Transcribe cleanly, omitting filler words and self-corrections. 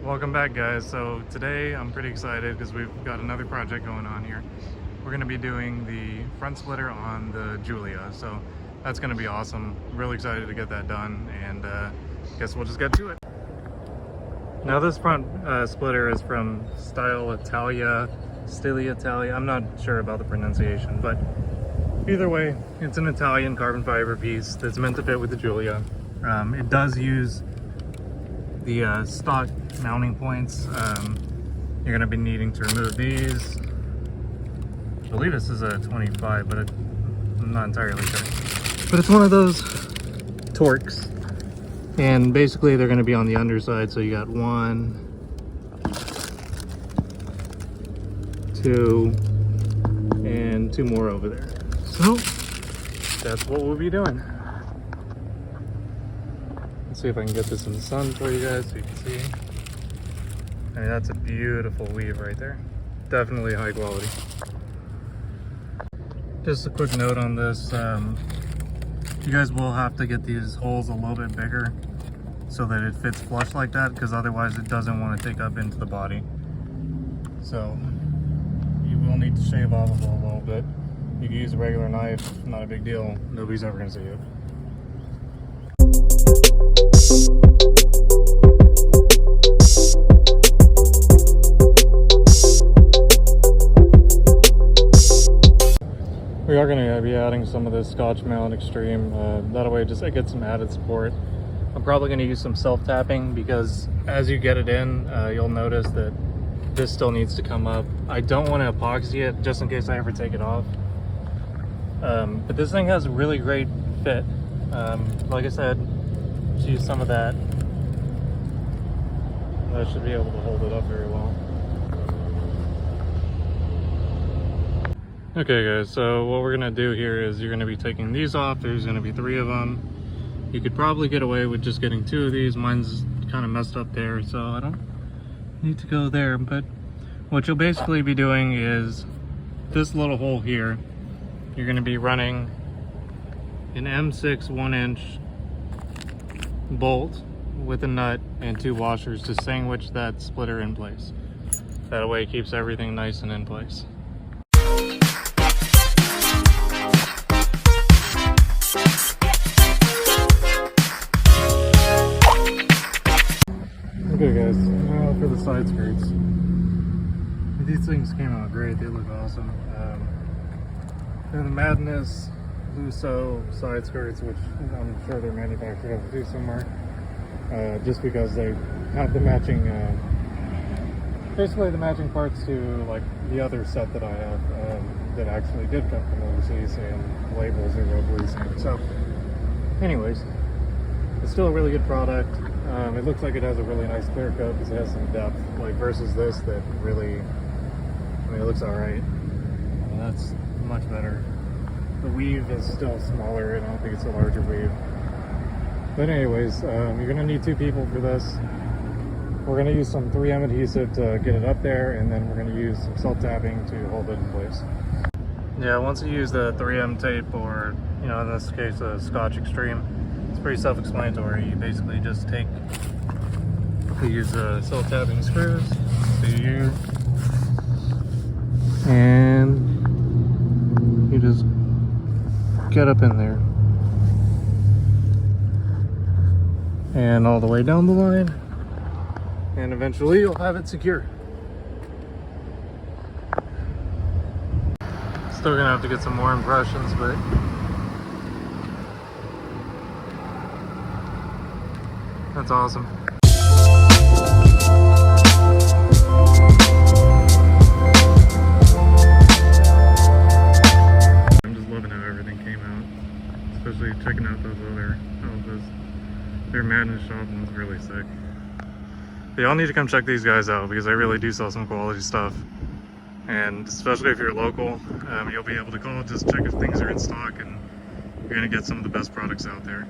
Welcome back, guys. So today I'm pretty excited because we've got another project going on here. We're going to be doing the front splitter on the Giulia, so that's going to be awesome. Really excited to get that done, and guess we'll just get to it. Now this front splitter is from stile italia, I'm not sure about the pronunciation, but either way, it's an Italian carbon fiber piece that's meant to fit with the Giulia. It does use the stock mounting points. You're going to be needing to remove these. I believe this is a 25, but I'm not entirely sure. But it's one of those Torx, and basically they're going to be on the underside. So you got 1, 2, and 2 more over there. So that's what we'll be doing. Let's see if I can get this in the sun for you guys so you can see. I mean, that's a beautiful weave right there. Definitely high quality. Just a quick note on this. You guys will have to get these holes a little bit bigger so that it fits flush like that, because otherwise it doesn't want to take up into the body. So you will need to shave off a little bit. You can use a regular knife, not a big deal. Nobody's ever going to see it. We are going to be adding some of this Scotch Mount Extreme. That way just it gets some added support. I'm probably going to use some self-tapping because as you get it in, you'll notice that this still needs to come up. I don't want to epoxy it just in case I ever take it off. But this thing has a really great fit. Like I said, just use some of that. That should be able to hold it up very well. Okay guys, so what we're gonna do here is you're gonna be taking these off. There's gonna be 3 of them. You could probably get away with just getting 2 of these. Mine's kind of messed up there, so I don't need to go there. But what you'll basically be doing is this little hole here, you're gonna be running an M6 1-inch bolt with a nut and 2 washers to sandwich that splitter in place. That way it keeps everything nice and in place. Okay guys, now for the side skirts. These things came out great, they look awesome. They're the Madness Lusso side skirts, which I'm sure they're manufactured overseas somewhere. Just because they have the matching, basically the matching parts to like the other set that I have that actually did come from overseas, and labels are locally the same. So anyways, it's still a really good product. It looks like it has a really nice clear coat because it has some depth, like versus this that really, I mean, it looks alright. That's much better. The weave is still smaller, and I don't think it's a larger weave. But anyways, you're going to need 2 people for this. We're going to use some 3M adhesive to get it up there, and then we're going to use some self-tapping to hold it in place. Yeah, once you use the 3M tape, or, you know, in this case, a Scotch Extreme, it's pretty self-explanatory. You basically just use self-tapping screws, and you just get up in there and all the way down the line, and eventually you'll have it secure. Still gonna have to get some more impressions, but that's awesome. I'm just loving how everything came out, especially checking out those other, their Madness shop one's really sick. Y'all need to come check these guys out because they really do sell some quality stuff. And especially if you're local, you'll be able to call, just check if things are in stock, and you're gonna get some of the best products out there.